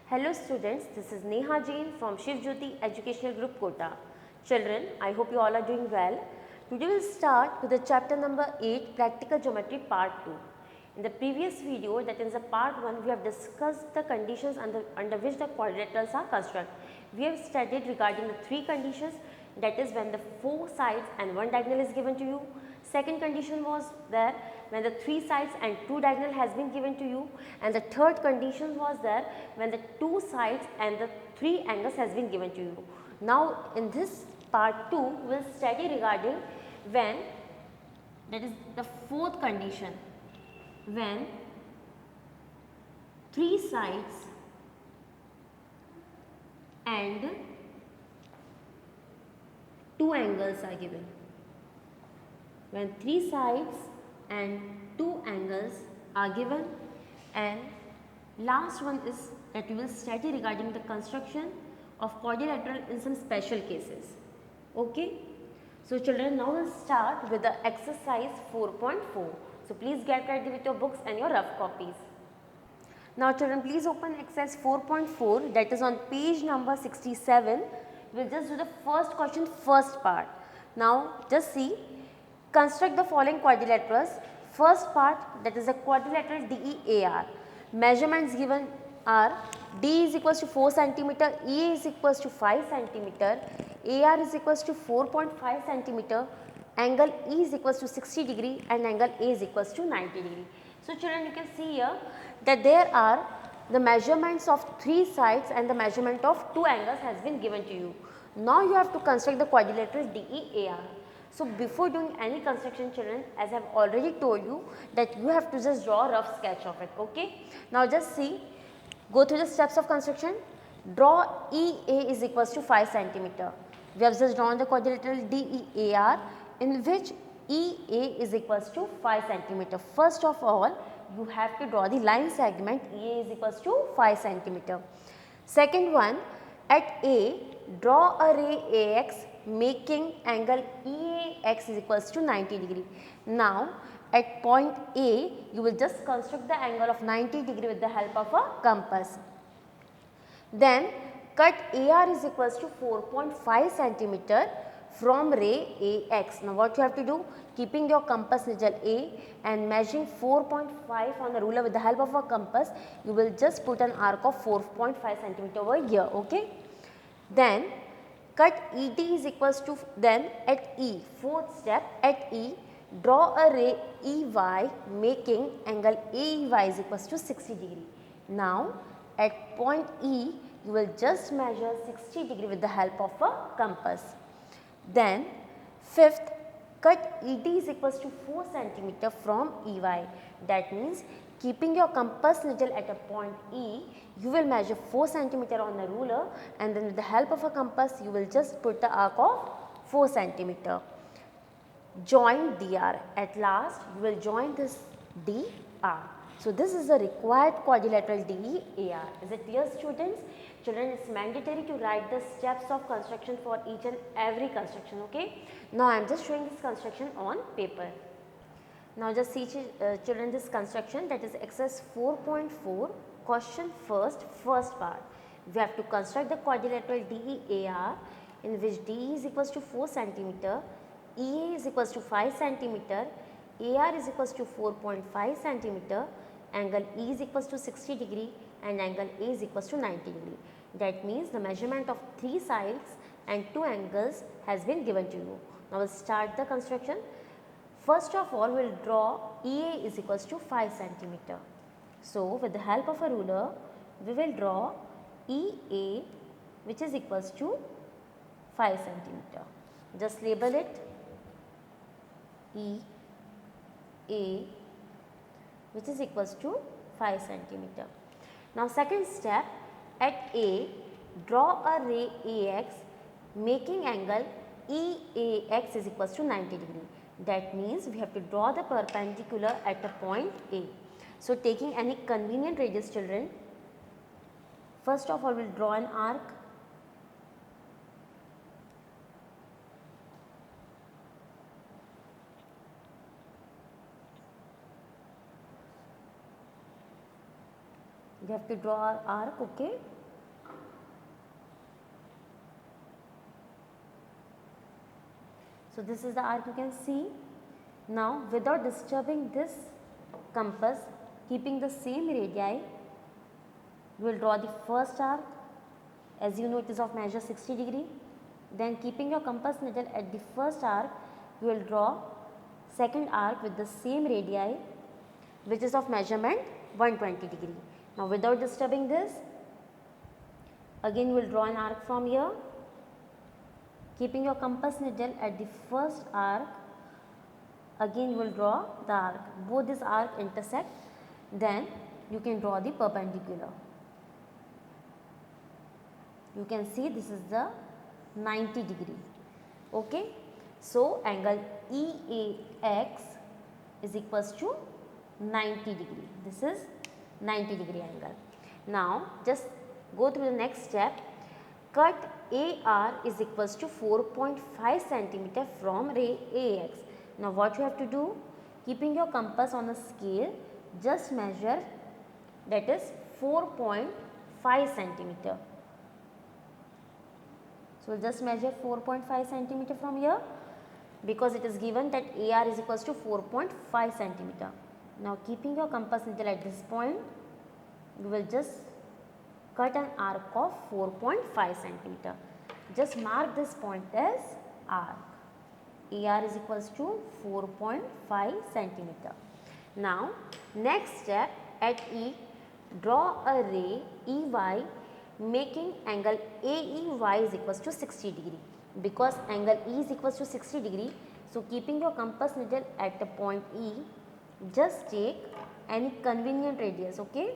Hello students, this is Neha Jain from Shiv Jyoti Educational Group Kota. Children, I hope you all are doing well. Today we will start with the chapter number 8, Practical Geometry Part 2. In the previous video, that is the part 1, we have discussed the conditions under which the quadrilaterals are constructed. We have studied regarding the 3 conditions, that is when the 4 sides and 1 diagonal is given to you. Second condition was there when the 3 sides and 2 diagonal has been given to you, and the third condition was there when the 2 sides and the 3 angles has been given to you. Now in this part 2 we will study regarding when, that is the fourth condition, when 3 sides and 2 angles are given. When 3 sides and 2 angles are given, and last one is that we will study regarding the construction of quadrilateral in some special cases. Okay. So children, now we'll start with the exercise 4.4. So please get ready with your books and your rough copies. Now children, please open exercise 4.4, that is on page number 67. We'll just do the first question, first part. Now just see, construct the following quadrilaterals. First part, that is a quadrilateral DEAR. Measurements given are D is equals to 4 centimeter, EA is equals to 5 centimeter, AR is equals to 4.5 centimeter, angle E is equals to 60 degree and angle A is equals to 90 degree. So children, you can see here that there are the measurements of 3 sides and the measurement of 2 angles has been given to you. Now you have to construct the quadrilateral DEAR. So before doing any construction, children, as I have already told you that you have to just draw a rough sketch of it. Okay. Now just see, go through the steps of construction. Draw EA is equals to 5 centimeter. We have just drawn the quadrilateral DEAR in which EA is equals to 5 centimeter. First of all, you have to draw the line segment EA is equals to 5 centimeter. Second one, at A, draw a ray AX making angle EAX is equals to 90 degree. Now at point A, you will just construct the angle of 90 degree with the help of a compass. Then cut AR is equals to 4.5 centimeter from ray AX. Now what you have to do, keeping your compass needle A and measuring 4.5 on the ruler with the help of a compass, you will just put an arc of 4.5 centimeter over here. Okay. Then cut ED is equals to, then at E, fourth step, at E, draw a ray EY making angle AEY is equals to 60 degree. Now at point E, you will just measure 60 degree with the help of a compass. Then fifth, cut ED is equals to 4 centimeter from EY. That means keeping your compass needle at a point E, you will measure 4 centimeter on the ruler, and then with the help of a compass you will just put the arc of 4 centimeter. Join DR. At last you will join this DR. So this is the required quadrilateral DEAR. Is it clear, students? Children, it's mandatory to write the steps of construction for each and every construction. Okay. Now I am just showing this construction on paper. Now just see children this construction, that is exercise 4.4, question first part. We have to construct the quadrilateral DEAR in which D is equals to 4 centimeter, EA is equals to 5 centimeter, AR is equals to 4.5 centimeter, angle E is equals to 60 degree and angle A is equals to 90 degree. That means the measurement of 3 sides and 2 angles has been given to you. Now we will start the construction. First of all, we will draw EA is equals to 5 centimeter. So with the help of a ruler, we will draw EA which is equals to 5 centimeter. Just label it EA which is equals to 5 centimeter. Now second step, at A, draw a ray AX making angle EAX is equals to 90 degree. That means we have to draw the perpendicular at a point A. So taking any convenient radius, children, first of all we will draw an arc. You have to draw our arc, okay. So this is the arc you can see. Now without disturbing this compass, keeping the same radii, we will draw the first arc. As you know, it is of measure 60 degree. Then keeping your compass needle at the first arc, you will draw second arc with the same radii, which is of measurement 120 degree. Now without disturbing this, again you will draw an arc from here. Keeping your compass needle at the first arc, again you will draw the arc. Both this arc intersect, then you can draw the perpendicular. You can see this is the 90 degree. Okay. So angle EAX is equals to 90 degree. This is 90 degree angle. Now just go through the next step. Cut AR is equals to 4.5 centimeter from ray AX. Now what you have to do? Keeping your compass on a scale, just measure, that is 4.5 centimeter. So just measure 4.5 centimeter from here, because it is given that AR is equals to 4.5 centimeter. Now keeping your compass needle at this point, you will just cut an arc of 4.5 centimeter. Just mark this point as arc. AR is equals to 4.5 centimeter. Now next step, at E, draw a ray EY making angle AEY is equals to 60 degree. Because angle E is equals to 60 degree, so keeping your compass needle at the point E, just take any convenient radius. Okay,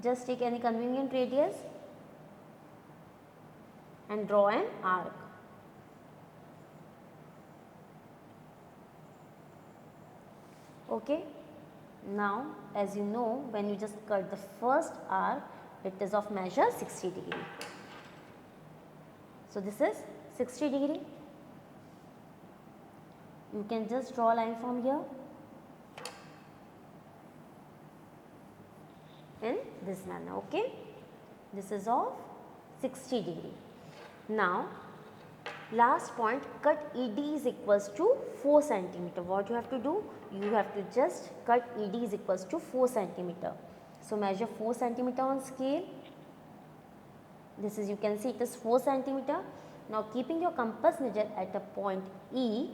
just take any convenient radius and draw an arc. Okay. Now as you know, when you just cut the first arc, it is of measure 60 degree. So this is 60 degree. You can just draw a line from here in this manner. Okay. This is of 60 degree. Now last point, cut ED is equals to 4 centimeter. What you have to do? You have to just cut ED is equals to 4 centimeter. So measure 4 centimeter on scale. This is, you can see it is 4 centimeter. Now keeping your compass needle at a point E,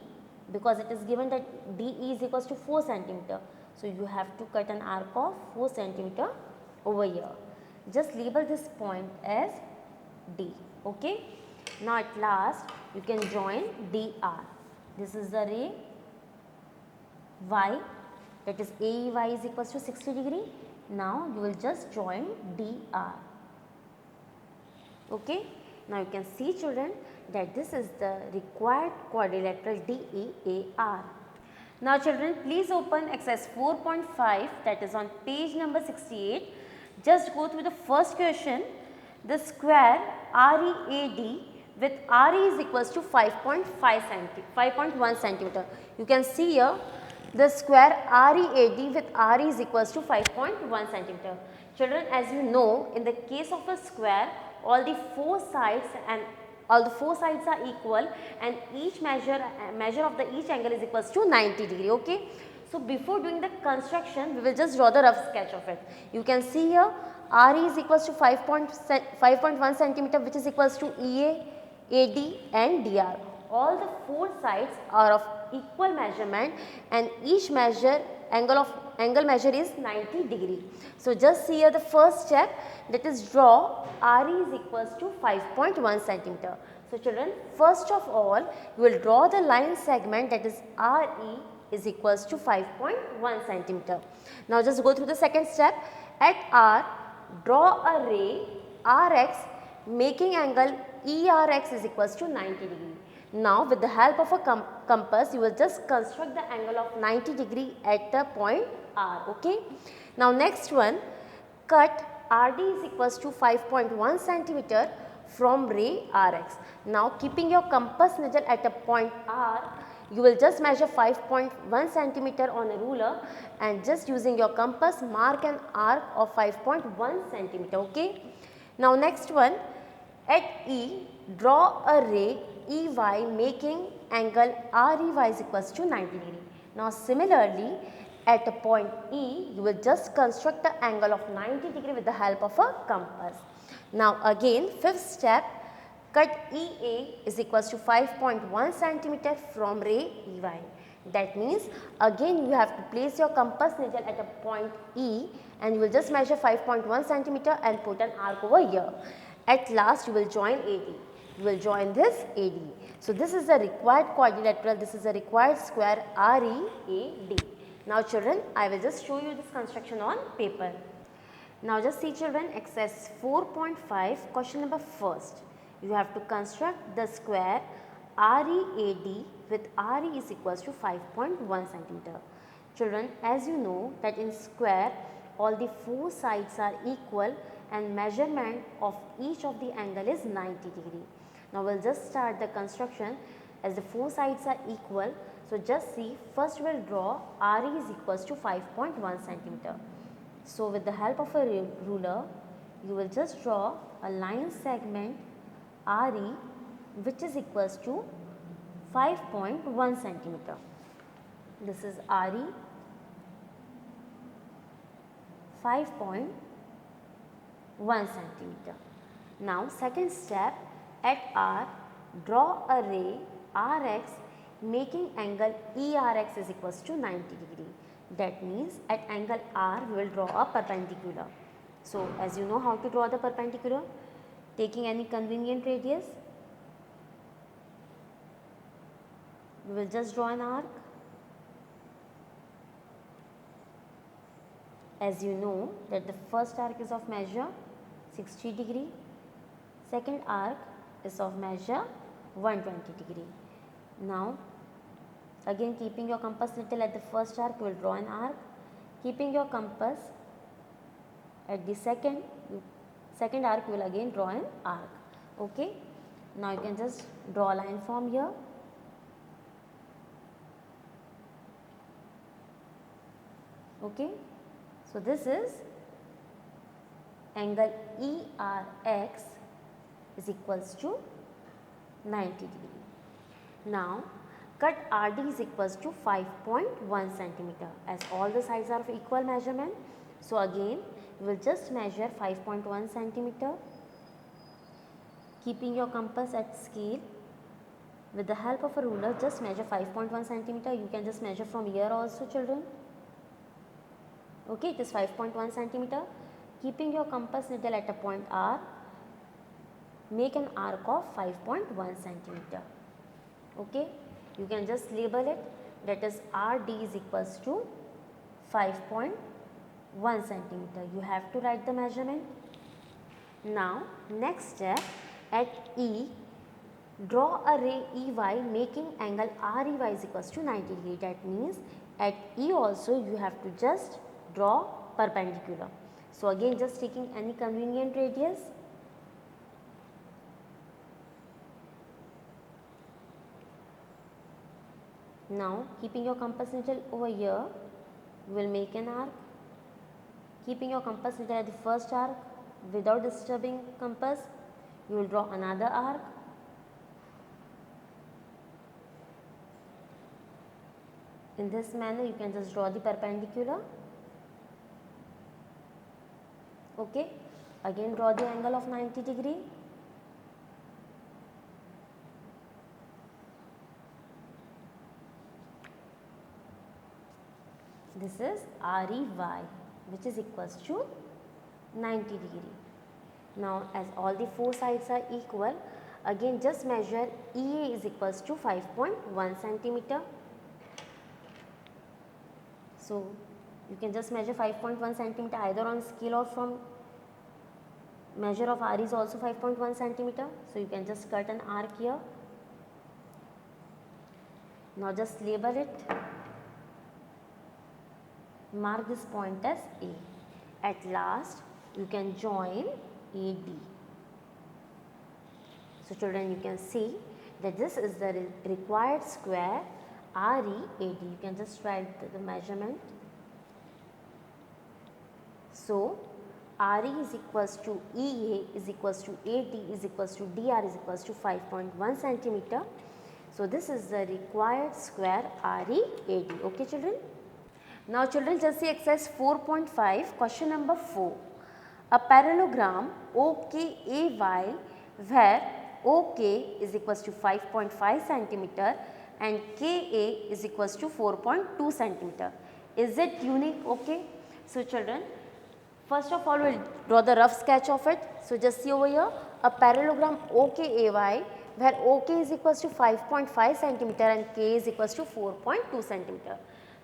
because it is given that DE is equals to 4 centimeter. So you have to cut an arc of 4 centimeter over here. Just label this point as D. Okay. Now at last you can join DR. This is the ray Y, that is AEY is equals to 60 degree. Now you will just join DR. Okay. Now you can see, children, that this is the required quadrilateral DEAR. Now children, please open exercise 4.5, that is on page number 68. Just go through the first question. The square READ with RE is equals to 5.1 centimeter. You can see here the square READ with RE is equals to 5.1 centimeter. Children, as you know, in the case of a square, all the four sides are equal, and each measure of the each angle is equals to 90 degree. Okay. So before doing the construction, we will just draw the rough sketch of it. You can see here RE is equals to 5.1 centimeter, which is equals to EA, AD and DR. All the four sides are of equal measurement, and each angle measure is 90 degree. So just see here the first step, that is draw RE is equals to 5.1 centimeter. So children, first of all you will draw the line segment, that is RE is equals to 5.1 centimeter. Now just go through the second step. At R, draw a ray RX making angle ERX is equals to 90 degree. Now with the help of a compass, you will just construct the angle of 90 degree at the point R. Okay. Now next one, cut RD is equals to 5.1 centimeter from ray RX. Now keeping your compass needle at a point R, you will just measure 5.1 centimeter on a ruler, and just using your compass mark an arc of 5.1 centimeter. Okay. Now next one, at E, draw a ray EY making angle REY is equals to 90 degree. Now similarly, at a point E, you will just construct the angle of 90 degree with the help of a compass. Now again, fifth step, cut EA is equals to 5.1 centimeter from ray EY. That means again you have to place your compass needle at a point E and you will just measure 5.1 centimeter and put an arc over here. At last you will join AD. You will join this AD. So this is the required quadrilateral, this is the required square READ. Now children, I will just show you this construction on paper. Now just see children, exercise 4.5, question number first. You have to construct the square READ with RE is equals to 5.1 centimeter. Children, as you know that in square all the four sides are equal and measurement of each of the angle is 90 degree. Now we will just start the construction as the four sides are equal. So just see, first we will draw RE is equals to 5.1 centimeter. So with the help of a ruler, you will just draw a line segment RE which is equals to 5.1 centimeter. This is RE 5.1 centimeter. Now second step, at R, draw a ray RX making angle ERX is equals to 90 degree. That means at angle R we will draw a perpendicular. So as you know how to draw the perpendicular, taking any convenient radius, we will just draw an arc. As you know that the first arc is of measure 60 degree, second arc is of measure 120 degree. Now again keeping your compass needle at the first arc, you will draw an arc. Keeping your compass at the second arc, you will again draw an arc. Okay. Now you can just draw a line from here. Okay. So this is angle ERX is equals to 90 degree. Now cut RD is equals to 5.1 centimeter as all the sides are of equal measurement. So again we will just measure 5.1 centimeter. Keeping your compass at scale, with the help of a ruler just measure 5.1 centimeter. You can just measure from here also children. Okay, it is 5.1 centimeter. Keeping your compass needle at a point R, make an arc of 5.1 centimeter. Okay, you can just label it, that is RD is equals to 5.1 centimeter. You have to write the measurement. Now next step, at E, draw a ray EY making angle REY is equals to 90 degree. That means at E also you have to just draw perpendicular. So again just taking any convenient radius. Now keeping your compass needle over here, you will make an arc. Keeping your compass needle at the first arc, without disturbing compass, you will draw another arc. In this manner you can just draw the perpendicular. Okay, again draw the angle of 90 degree. This is REY which is equals to 90 degree. Now as all the four sides are equal, again just measure EA is equals to 5.1 centimeter. So you can just measure 5.1 centimeter either on scale or from measure of R is also 5.1 centimeter. So you can just cut an arc here. Now just label it. Mark this point as A. At last you can join AD. So children, you can see that this is the required square READ. You can just write the measurement. So RE is equals to EA is equals to AD is equals to DR is equals to 5.1 centimeter. So this is the required square READ. Okay children. Now children, just see exercise 4.5, question number 4. A parallelogram OKAY where OK is equals to 5.5 centimeter and KA is equals to 4.2 centimeter. Is it unique? Okay. So children, first of all we will draw the rough sketch of it. So just see over here, a parallelogram OKAY where OK is equals to 5.5 centimeter and K is equals to 4.2 centimeter.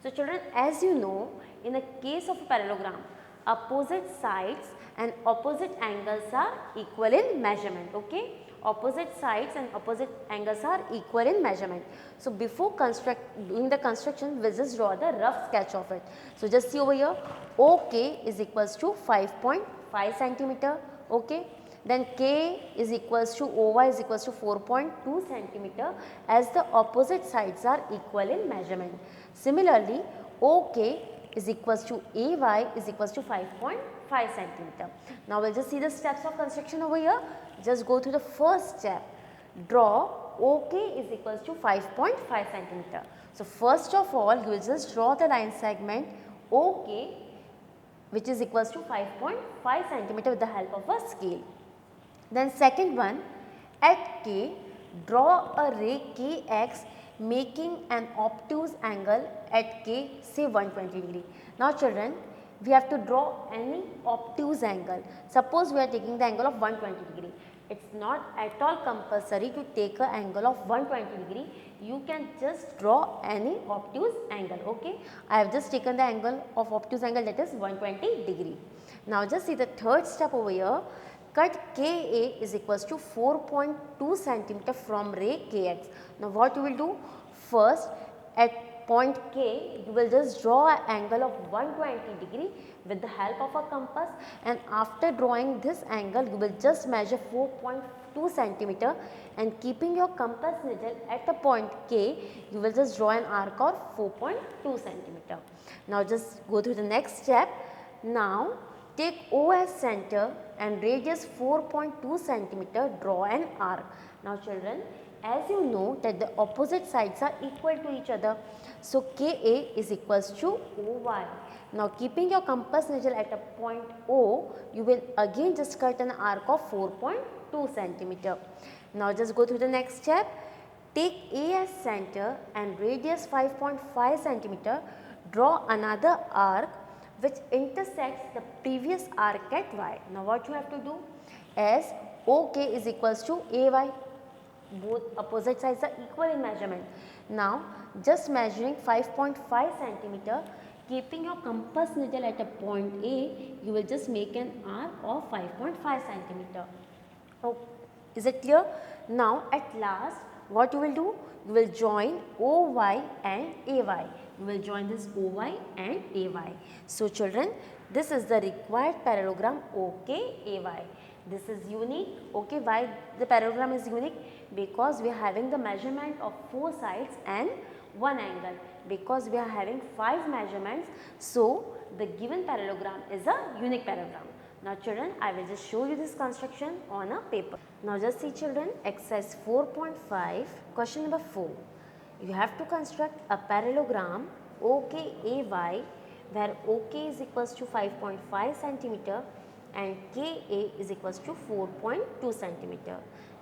So children, as you know, in a case of a parallelogram, opposite sides and opposite angles are equal in measurement. Okay, opposite sides and opposite angles are equal in measurement. So before doing the construction, we'll just draw the rough sketch of it. So just see over here, OK is equals to 5.5 centimeter. Okay, then K is equals to OY is equals to 4.2 centimeter as the opposite sides are equal in measurement. Similarly, OK is equals to AY is equals to 5.5 centimeter. Now we'll just see the steps of construction over here. Just go through the first step. Draw OK is equals to 5.5 centimeter. So first of all, you will just draw the line segment OK, which is equals to 5.5 centimeter with the help of a scale. Then second one, at K, draw a ray KX making an obtuse angle at K, say 120 degree. Now children, we have to draw any obtuse angle. Suppose we are taking the angle of 120 degree. It's not at all compulsory to take an angle of 120 degree. You can just draw any obtuse angle. Okay, I have just taken the angle of obtuse angle, that is 120 degree. Now just see the third step over here. Cut KA is equals to 4.2 centimeter from ray KX. Now what you will do? First, at point K, you will just draw an angle of 120 degree with the help of a compass, and after drawing this angle, you will just measure 4.2 centimeter, and keeping your compass needle at the point K, you will just draw an arc of 4.2 centimeter. Now just go through the next step. Now take O as center and radius 4.2 centimeter, draw an arc. Now children, as you know that the opposite sides are equal to each other. So KA is equals to OY. Now keeping your compass needle at a point O, you will again just cut an arc of 4.2 centimeter. Now just go through the next step. Take A as center and radius 5.5 centimeter, draw another arc which intersects the previous arc at Y. Now what you have to do? As OK is equals to AY. Both opposite sides are equal in measurement. Now just measuring 5.5 centimeter, keeping your compass needle at a point A, you will just make an arc of 5.5 centimeter. Oh, is it clear? Now at last what you will do? You will join OY and AY. You will join this OY and AY. So children, this is the required parallelogram OKAY. This is unique. Okay, why the parallelogram is unique? Because we are having the measurement of 4 sides and 1 angle. Because we are having 5 measurements, so the given parallelogram is a unique parallelogram. Now children, I will just show you this construction on a paper. Now just see children, exercise 4.5, question number 4. You have to construct a parallelogram OKAY where OK is equals to 5.5 centimeter and KA is equals to 4.2 centimeter.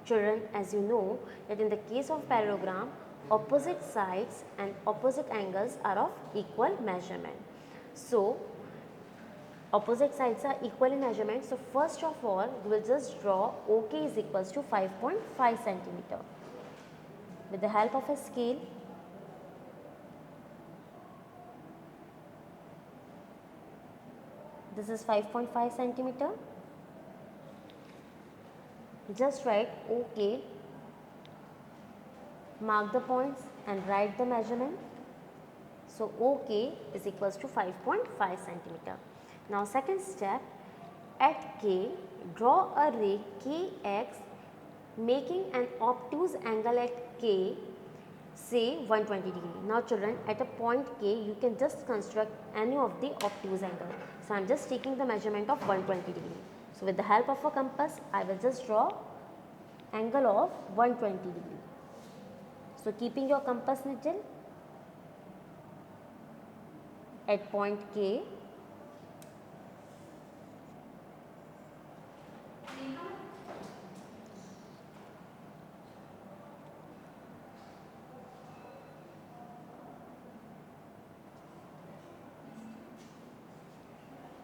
Children, as you know that in the case of parallelogram, opposite sides and opposite angles are of equal measurement. So opposite sides are equal in measurement. So first of all, we will just draw OK is equals to 5.5 centimeter. With the help of a scale, this is 5.5 centimeter. Just write OK, mark the points and write the measurement. So OK is equals to 5.5 centimeter. Now second step, at K, draw a ray KX making an obtuse angle at K, say 120 degree. Now children, at a point K, you can just construct any of the obtuse angle. So I am just taking the measurement of 120 degree. So with the help of a compass, I will just draw angle of 120 degree. So keeping your compass needle at point K,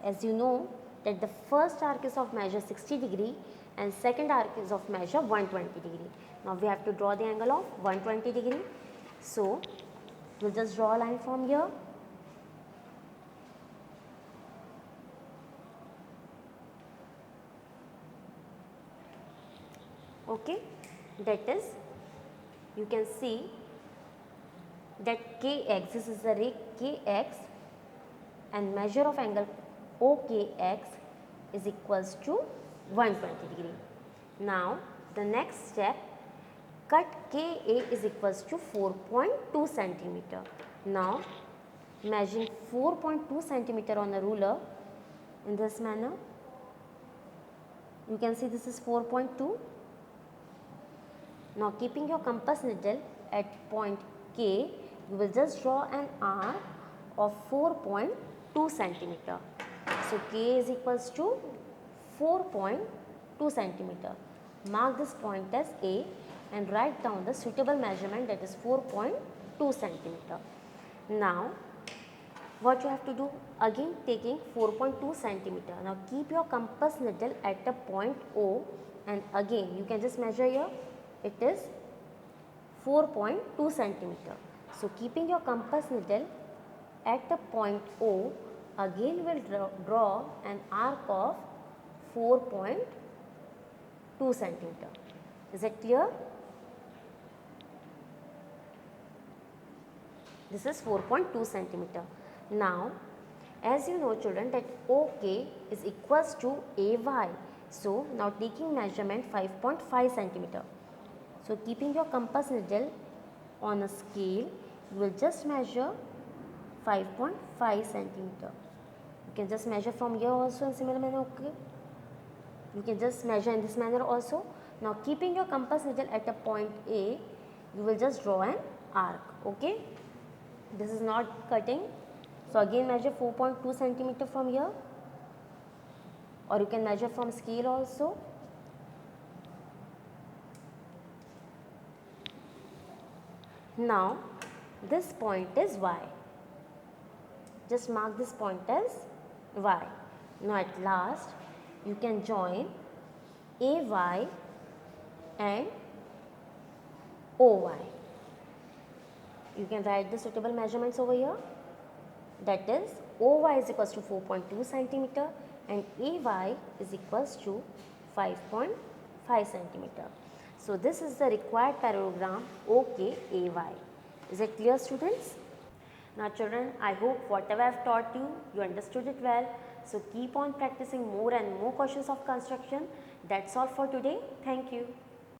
as you know that the first arc is of measure 60 degree and second arc is of measure 120 degree. Now we have to draw the angle of 120 degree. So we'll just draw a line from here. Okay, that is, you can see that Kx, this is the ray Kx, and measure of angle OKX is equals to 120 degree. Now the next step, cut Ka is equals to 4.2 centimeter. Now measuring 4.2 centimeter on a ruler in this manner, you can see this is 4.2. Now keeping your compass needle at point K, you will just draw an arc of 4.2 centimeter. So K is equals to 4.2 centimeter. Mark this point as A and write down the suitable measurement, that is 4.2 centimeter. Now what you have to do, again taking 4.2 centimeter. Now keep your compass needle at the point O, and again you can just measure here, it is 4.2 centimeter. So keeping your compass needle at the point O, again we will draw an arc of 4.2 centimeter. Is it clear? This is 4.2 centimeter. Now as you know children that OK is equals to AY. So now taking measurement 5.5 centimeter. So keeping your compass needle on a scale, you will just measure 5.5 centimeter. You can just measure from here also in similar manner, okay? You can just measure in this manner also. Now keeping your compass needle at a point A, you will just draw an arc, okay? This is not cutting. So again measure 4.2 centimeter from here, or you can measure from scale also. Now this point is Y. Just mark this point as Y. Now at last you can join AY and OY. You can write the suitable measurements over here. That is OY is equals to 4.2 centimeter and AY is equals to 5.5 centimeter. So this is the required parallelogram OKAY. Is it clear students? Now children, I hope whatever I have taught you, you understood it well. So keep on practicing more and more questions of construction. That's all for today. Thank you.